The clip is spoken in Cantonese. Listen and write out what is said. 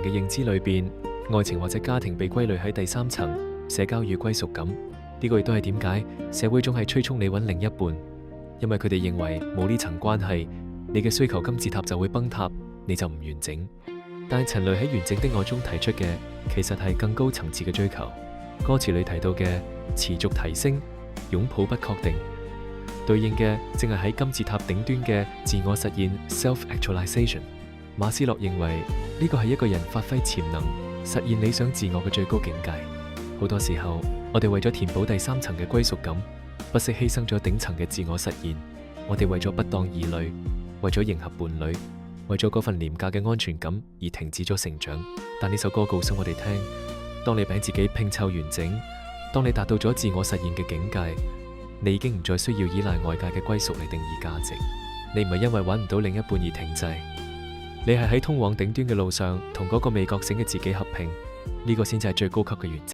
嘅認知裏邊，愛情或者家庭被歸類喺第三層，社交與歸屬感。呢個亦都係點解社會總係催促你揾另一半，因為佢哋認為冇呢層關係，你嘅需求金字塔就會崩塌，你就唔完整。但係陳蕾喺完整的愛中提出嘅，其實係更高層次嘅追求。歌詞裏提到嘅持續提升、擁抱不確定，對應嘅正係喺金字塔頂端嘅自我實現 self-actualization。馬斯洛認為呢個係一個人發揮潛能、實現理想自我嘅最高境界。好多時候，我哋為咗填補第三層嘅歸屬感，不惜犧牲咗頂層嘅自我實現。我哋為咗不當異類，為咗迎合伴侶，為咗嗰份廉價嘅安全感而停止咗成長。但呢首歌告訴我哋聽，當你俾自己拼湊完整，當你達到咗自我實現嘅境界，你已經唔再需要依賴外界嘅歸屬嚟定義價值。你唔係因為揾唔到另一半而停滯，你係喺通往頂端嘅路上同嗰個未覺醒嘅自己合拼。呢個先至係最高級嘅完整。